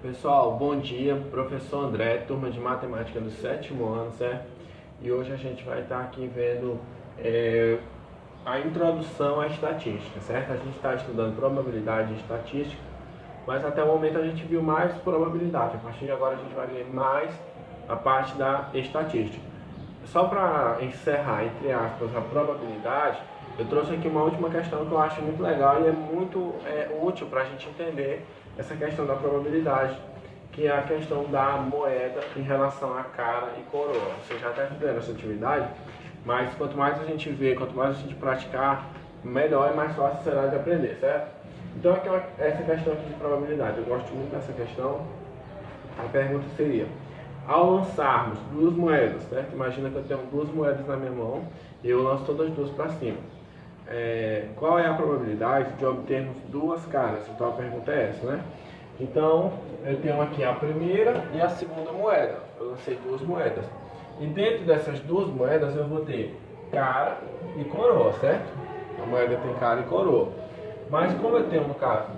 Pessoal, bom dia, professor André, turma de matemática do 7º ano, certo? E hoje a gente vai estar aqui vendo a introdução à estatística, certo? A gente está estudando probabilidade e estatística, mas até o momento a gente viu mais probabilidade. A partir de agora a gente vai ver mais a parte da estatística. Só para encerrar, entre aspas, a probabilidade, eu trouxe aqui uma última questão que eu acho muito legal e é muito útil para a gente entender essa questão da probabilidade, que é a questão da moeda em relação a cara e coroa. Você já está estudando essa atividade, mas quanto mais a gente vê, quanto mais a gente praticar, melhor e mais fácil será de aprender, certo? Então aqui essa questão aqui de probabilidade, eu gosto muito dessa questão. A pergunta seria: ao lançarmos duas moedas, certo? Imagina que eu tenho duas moedas na minha mão e eu lanço todas as duas para cima. Qual é a probabilidade de obtermos duas caras? Então a pergunta é essa, né? Então eu tenho aqui a primeira e a segunda moeda. Eu lancei duas moedas. E dentro dessas duas moedas eu vou ter cara e coroa, certo? A moeda tem cara e coroa. Mas como eu tenho no caso,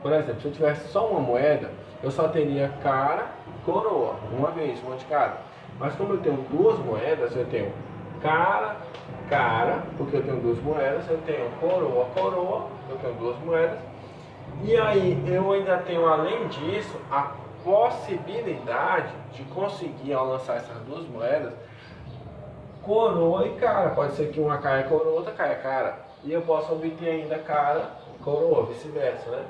por exemplo, se eu tivesse só uma moeda, eu só teria cara e coroa, uma vez, uma de cada. Mas como eu tenho duas moedas, eu tenho cara, porque eu tenho duas moedas, eu tenho coroa, eu tenho duas moedas. E aí eu ainda tenho, além disso, a possibilidade de conseguir, ao lançar essas duas moedas, coroa e cara. Pode ser que uma caia coroa, outra caia cara. E eu posso obter ainda cara e coroa, vice-versa, né?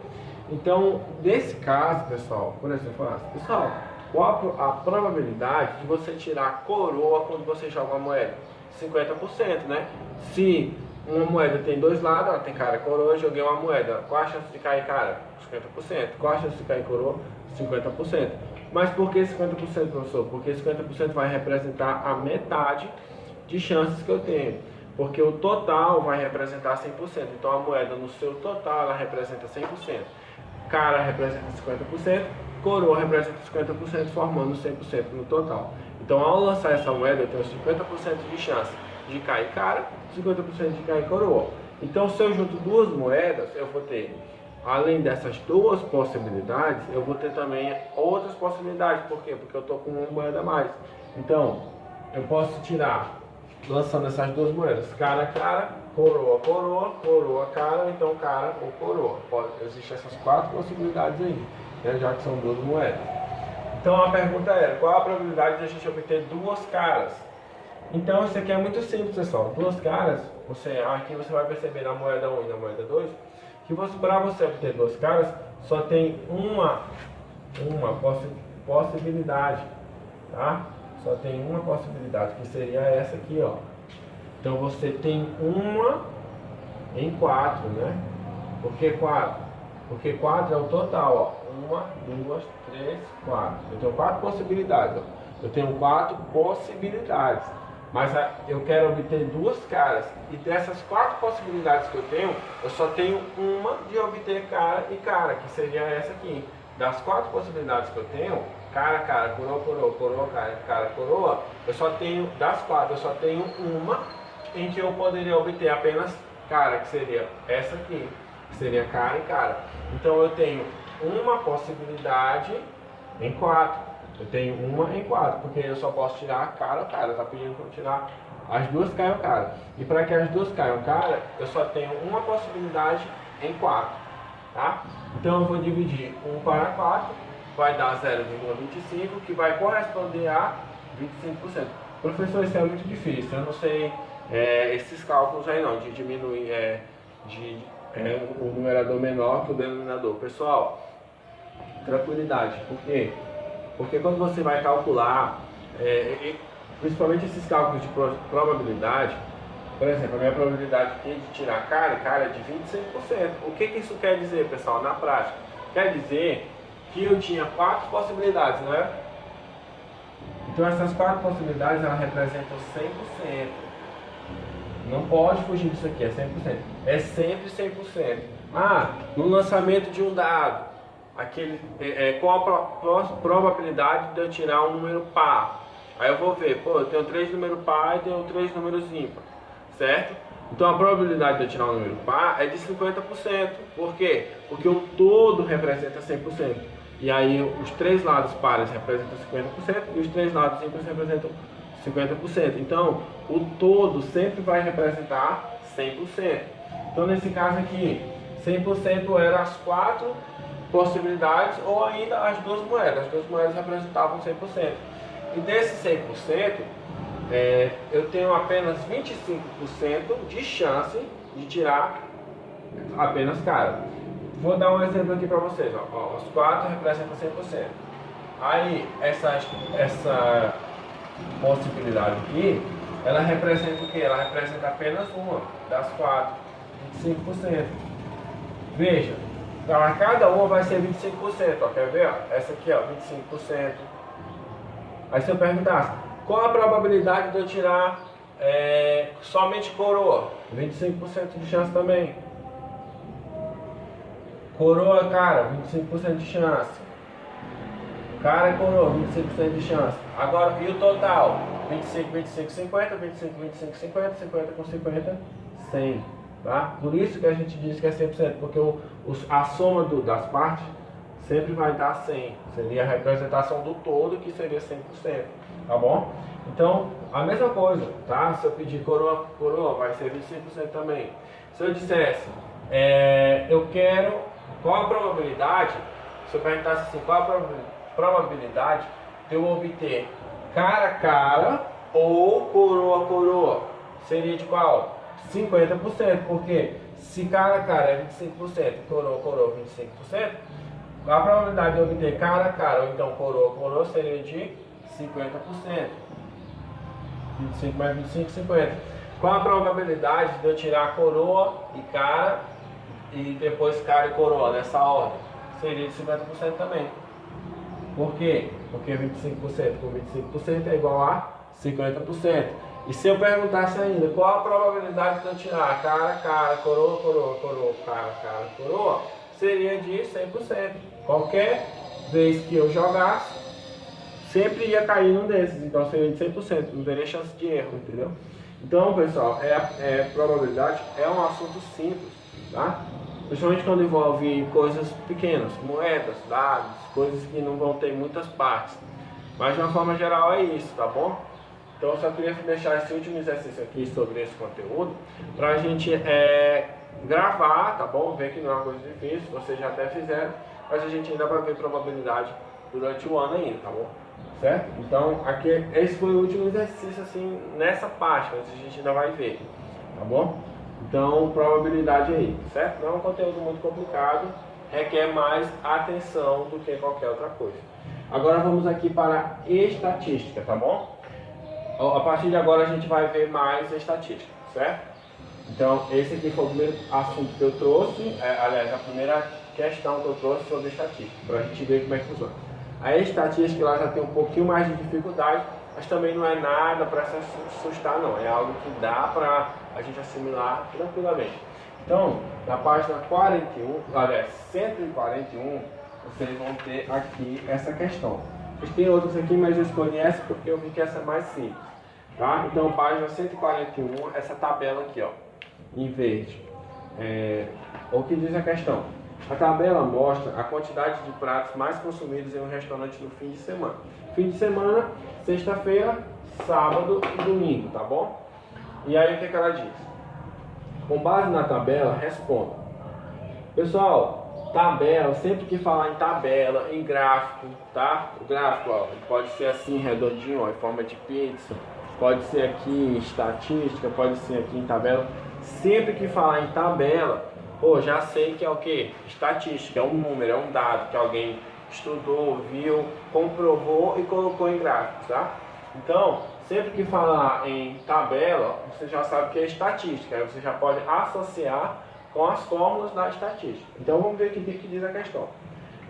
Então, nesse caso, pessoal, por exemplo, pessoal, qual a probabilidade de você tirar coroa quando você joga uma moeda? 50%, né? Se uma moeda tem dois lados, ela tem cara e coroa, eu joguei uma moeda, qual a chance de cair cara? 50%. Qual a chance de cair coroa? 50%. Mas por que 50%, professor? Porque 50% vai representar a metade de chances que eu tenho. Porque o total vai representar 100%. Então a moeda no seu total, ela representa 100%. Cara representa 50%, coroa representa 50%, formando 100% no total. Então, ao lançar essa moeda, eu tenho 50% de chance de cair cara, 50% de cair coroa. Então, se eu junto duas moedas, eu vou ter, além dessas duas possibilidades, eu vou ter também outras possibilidades. Por quê? Porque eu estou com uma moeda a mais. Então, eu posso tirar, lançando essas duas moedas, cara, coroa, cara, então cara ou coroa. Existem essas quatro possibilidades aí, né, já que são duas moedas. Então a pergunta era: qual a probabilidade de a gente obter duas caras? Então isso aqui é muito simples, pessoal. Duas caras, aqui você vai perceber na moeda 1 e na moeda 2, que para você obter duas caras, só tem uma possibilidade, tá? Só tem uma possibilidade, que seria essa aqui, ó. Então você tem uma em 4, né? Por que 4? Porque 4 é o total, ó. 1, 2, 3, 4. Eu tenho 4 possibilidades, ó. Eu tenho 4 possibilidades. Mas eu quero obter duas caras. E dessas 4 possibilidades que eu tenho, eu só tenho uma de obter cara e cara, que seria essa aqui. Das 4 possibilidades que eu tenho, cara, coroa, cara, coroa, eu só tenho, das 4, eu só tenho uma em que eu poderia obter apenas cara, que seria essa aqui, que seria cara e cara. Então eu tenho uma possibilidade em 4. Eu tenho uma em 4, porque eu só posso tirar cara ou cara. Tá pedindo para eu tirar as duas caiam cara. E para que as duas caiam cara, eu só tenho uma possibilidade em 4, tá? Então eu vou dividir 1 para 4, vai dar 0,25, que vai corresponder a 25%. Professor, isso é muito difícil, eu não sei esses cálculos aí não, de diminuir o numerador menor que o denominador. Pessoal, tranquilidade, por quê? Porque quando você vai calcular, principalmente esses cálculos de probabilidade, por exemplo, a minha probabilidade aqui de tirar cara é de 25%. O que isso quer dizer, pessoal, na prática? Quer dizer que eu tinha 4 possibilidades, não é? Então essas 4 possibilidades, elas representam 100%. Não pode fugir disso aqui, é 100%. É sempre 100%. No lançamento de um dado, qual a probabilidade de eu tirar um número par? Aí eu vou ver, eu tenho 3 números par e tenho 3 números ímpar, certo? Então a probabilidade de eu tirar um número par é de 50%. Por quê? Porque o todo representa 100%. E aí os três lados pares representam 50% e os três lados ímpares representam 50%. Então, o todo sempre vai representar 100%. Então, nesse caso aqui, 100% eram as 4 possibilidades ou ainda as 2 moedas. As 2 moedas representavam 100%. E desse 100%, eu tenho apenas 25% de chance de tirar apenas cara. Vou dar um exemplo aqui para vocês. Ó, os 4 representam 100%. Aí, essa possibilidade aqui, ela representa o que? Ela representa apenas uma das 4, 25%. Veja, para cada uma vai ser 25%. Ó, quer ver? Ó? Essa aqui, ó, 25%. Aí se eu perguntasse, qual a probabilidade de eu tirar somente coroa? 25% de chance também. Coroa, cara, 25% de chance. Cara e coroa, 25% de chance. Agora, e o total? 25, 25, 50, 25, 25, 50, 50 com 50, 100. Tá? Por isso que a gente diz que é 100%, porque a soma das partes sempre vai dar 100. Seria a representação do todo, que seria 100%. Tá bom? Então, a mesma coisa, tá? Se eu pedir coroa, coroa, vai ser 25% também. Se eu dissesse, eu quero... Qual a probabilidade, se eu perguntasse assim, qual a probabilidade de eu obter cara a cara ou coroa a coroa? Seria de qual? 50%, porque se cara a cara é 25% e coroa a coroa 25%, a probabilidade de obter cara a cara ou então coroa a coroa seria de 50%. 25 mais 25, 50. Qual a probabilidade de eu tirar coroa e cara e depois cara e coroa nessa ordem? Seria de 50% também. Por quê? Porque 25% com 25% é igual a 50%. E se eu perguntasse ainda, qual a probabilidade de eu tirar cara, coroa, coroa, coroa, cara, coroa? Seria de 100%. Qualquer vez que eu jogasse, sempre ia cair num desses. Então seria de 100%. Não teria chance de erro, entendeu? Então, pessoal, probabilidade é um assunto simples, tá? Principalmente quando envolve coisas pequenas, moedas, dados, coisas que não vão ter muitas partes. Mas de uma forma geral é isso, tá bom? Então eu só queria deixar esse último exercício aqui sobre esse conteúdo pra gente gravar, tá bom? Ver que não é uma coisa difícil, vocês já até fizeram, mas a gente ainda vai ver probabilidade durante o ano ainda, tá bom? Certo? Então aqui, esse foi o último exercício assim, nessa parte, mas a gente ainda vai ver, tá bom? Então, probabilidade aí, certo? Não é um conteúdo muito complicado, requer mais atenção do que qualquer outra coisa. Agora vamos aqui para estatística, tá bom? A partir de agora a gente vai ver mais estatística, certo? Então, esse aqui foi o primeiro assunto que eu trouxe, aliás, a primeira questão que eu trouxe sobre estatística, para a gente ver como é que funciona. A estatística ela já tem um pouquinho mais de dificuldade, mas também não é nada para se assustar não, é algo que dá para a gente assimilar tranquilamente. Então, na página 41, aliás, 141, vocês vão ter aqui essa questão. Vocês têm outras aqui, mas eu escolhi essa porque eu vi que essa é mais simples. Tá? Então, página 141, essa tabela aqui, ó, em verde. O que diz a questão? A tabela mostra a quantidade de pratos mais consumidos em um restaurante no fim de semana. Fim de semana, sexta-feira, sábado e domingo, tá bom? E aí o que ela diz? Com base na tabela, responda. Pessoal, tabela, sempre que falar em tabela, em gráfico, tá? O gráfico, ó, pode ser assim, redondinho, ó, em forma de pizza. Pode ser aqui em estatística, pode ser aqui em tabela. Sempre que falar em tabela, já sei que é o que? Estatística, é um número, é um dado que alguém estudou, viu, comprovou e colocou em gráficos, tá? Então, sempre que falar em tabela, você já sabe que é estatística, aí você já pode associar com as fórmulas da estatística. Então vamos ver o que diz a questão.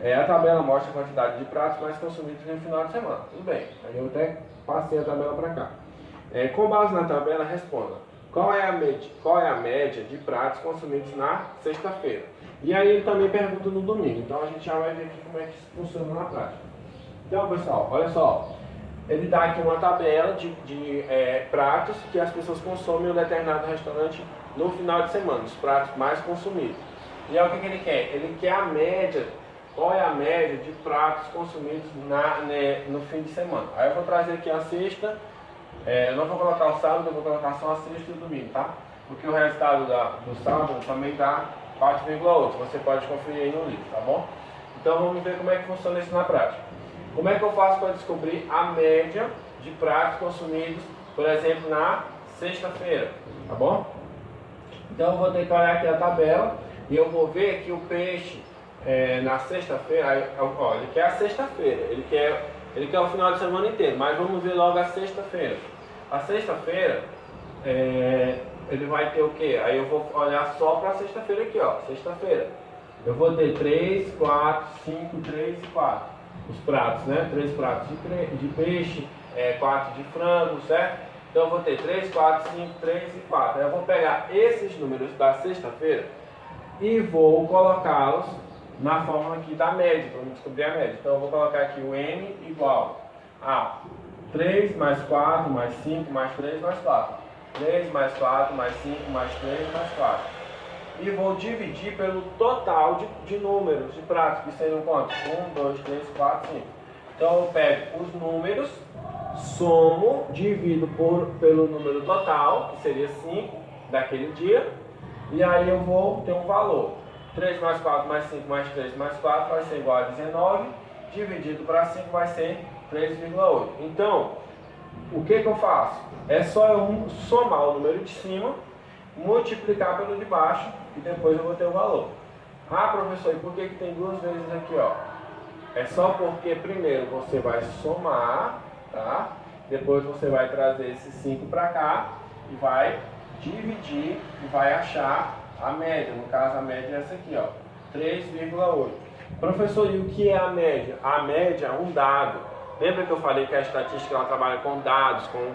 A tabela mostra a quantidade de pratos mais consumidos no final de semana. Tudo bem, aí eu até passei a tabela para cá. Com base na tabela, responda. Qual é a média de pratos consumidos na sexta-feira? E aí ele também pergunta no domingo. Então a gente já vai ver aqui como é que isso funciona na prática. Então, pessoal, olha só. Ele dá aqui uma tabela de pratos que as pessoas consomem em um determinado restaurante no final de semana, os pratos mais consumidos. E aí o que ele quer? Ele quer a média qual é a média de pratos consumidos no fim de semana. Aí eu vou trazer aqui a sexta, eu não vou colocar o sábado, eu vou colocar só a sexta e o domingo, tá? Porque o resultado do sábado também dá 4,8, você pode conferir aí no livro, tá bom? Então vamos ver como é que funciona isso na prática. Como é que eu faço para descobrir a média de pratos consumidos, por exemplo, na sexta-feira, tá bom? Então eu vou ter que olhar aqui a tabela e eu vou ver que o peixe na sexta-feira, ó, ele quer a sexta-feira, ele quer o final de semana inteiro, mas vamos ver logo a sexta-feira. A sexta-feira, ele vai ter o que? Aí eu vou olhar só para a sexta-feira aqui, ó, sexta-feira. Eu vou ter 3, 4, 5, 3 e 4. Os pratos, né? 3 pratos de peixe, 4 de frango, certo? Então eu vou ter 3, 4, 5, 3 e 4. Aí eu vou pegar esses números da sexta-feira e vou colocá-los na forma aqui da média, para descobrir a média. Então eu vou colocar aqui o N igual a 3 mais 4 mais 5 mais 3 mais 4. 3 mais 4 mais 5 mais 3 mais 4. E vou dividir pelo total de números de pratos, que seriam quantos? 1, 2, 3, 4, 5. Então eu pego os números, somo, divido pelo número total, que seria 5 daquele dia, e aí eu vou ter um valor. 3 mais 4 mais 5 mais 3 mais 4 vai ser igual a 19, dividido para 5 vai ser 3,8. Então, o que eu faço? É só eu somar o número de cima, multiplicar pelo de baixo e depois eu vou ter o valor. Ah, professor, e por que tem duas vezes aqui, ó? É só porque primeiro você vai somar, tá? Depois você vai trazer esse 5 para cá e vai dividir e vai achar a média. No caso, a média é essa aqui, ó, 3,8. Professor, e o que é a média? A média é um dado. Lembra que eu falei que a estatística ela trabalha com dados, com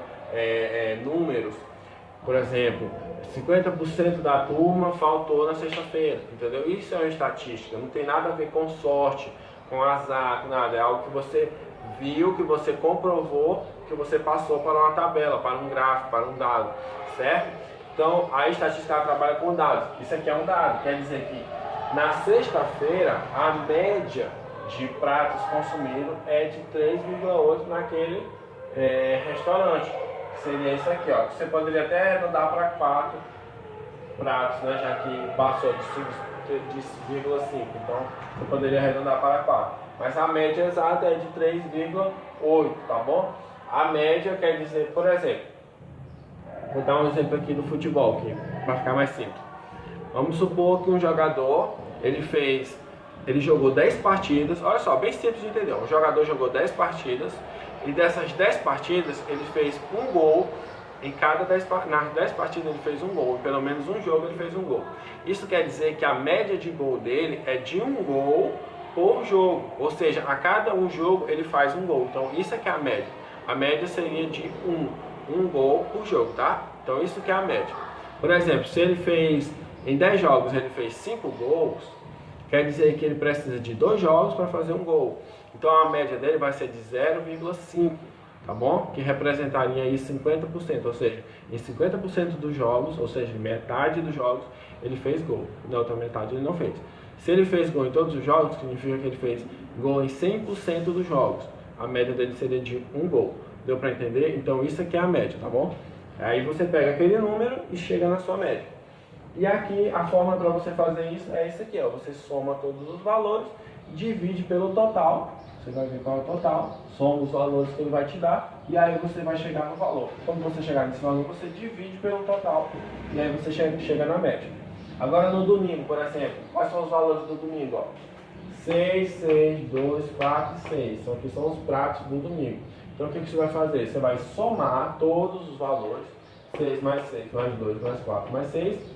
números? Por exemplo, 50% da turma faltou na sexta-feira, entendeu? Isso é uma estatística, não tem nada a ver com sorte, com azar, com nada. É algo que você viu, que você comprovou, que você passou para uma tabela, para um gráfico, para um dado, certo? Então, a estatística ela trabalha com dados. Isso aqui é um dado, quer dizer que na sexta-feira, a média de pratos consumidos é de 3,8 naquele restaurante. Seria isso aqui, ó. Você poderia até arredondar para 4 pratos, né? Já que passou de 5,5. Então, você poderia arredondar para 4. Mas a média exata é de 3,8, tá bom? A média quer dizer, por exemplo, vou dar um exemplo aqui do futebol, aqui, para ficar mais simples. Vamos supor que um jogador, ele jogou 10 partidas, olha só, bem simples de entender. Um jogador jogou 10 partidas, e dessas 10 partidas, ele fez um gol. Nas 10 partidas ele fez um gol. Em pelo menos um jogo ele fez um gol. Isso quer dizer que a média de gol dele é de um gol por jogo. Ou seja, a cada um jogo ele faz um gol. Então isso é que é a média. A média seria de um gol por jogo, tá? Então isso que é a média. Por exemplo, se ele fez, em 10 jogos ele fez 5 gols, quer dizer que ele precisa de 2 jogos para fazer um gol. Então a média dele vai ser de 0,5, tá bom? Que representaria aí 50%, ou seja, em 50% dos jogos, ou seja, metade dos jogos, ele fez gol. Na outra metade ele não fez. Se ele fez gol em todos os jogos, significa que ele fez gol em 100% dos jogos. A média dele seria de um gol. Deu para entender? Então isso aqui é a média, tá bom? Aí você pega aquele número e chega na sua média. E aqui a forma para você fazer isso é isso aqui, ó. Você soma todos os valores, divide pelo total. Você vai ver qual é o total, soma os valores que ele vai te dar e aí você vai chegar no valor. Quando você chegar nesse valor, você divide pelo total e aí você chega na média. Agora no domingo, por exemplo, quais são os valores do domingo? Ó? 6, 6, 2, 4 e 6. Então aqui são os pratos do domingo. Então o que você vai fazer? Você vai somar todos os valores, 6 mais 6, mais 2, mais 4, mais 6,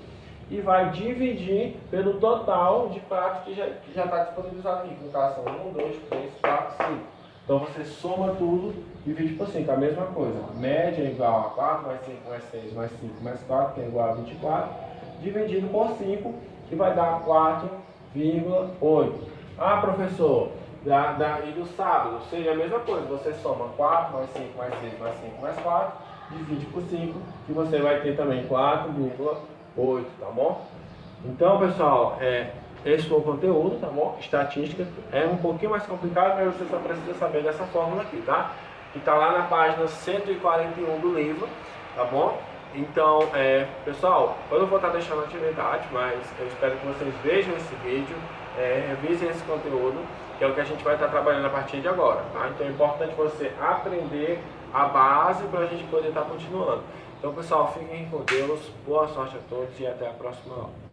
e vai dividir pelo total de pratos que já está disponibilizado aqui. No caso são 1, 2, 3, 4, 5. Então você soma tudo e divide por 5, a mesma coisa. A média é igual a 4 mais 5 mais 6 mais 5 mais 4, que é igual a 24, dividido por 5, que vai dar 4,8. Ah, professor, e do sábado seria a mesma coisa. Você soma 4 mais 5 mais 6 mais 5 mais 4, divide por 5, que você vai ter também 4,8, tá bom? Então, pessoal, esse foi o conteúdo, tá bom? Estatística é um pouquinho mais complicado, mas você só precisa saber dessa fórmula aqui, tá? Que tá lá na página 141 do livro, tá bom? Então, pessoal, eu não vou estar deixando a atividade, mas eu espero que vocês vejam esse vídeo, revisem esse conteúdo, que é o que a gente vai estar trabalhando a partir de agora, tá? Então é importante você aprender a base para a gente poder estar continuando. Então, pessoal, fiquem com Deus, boa sorte a todos e até a próxima aula.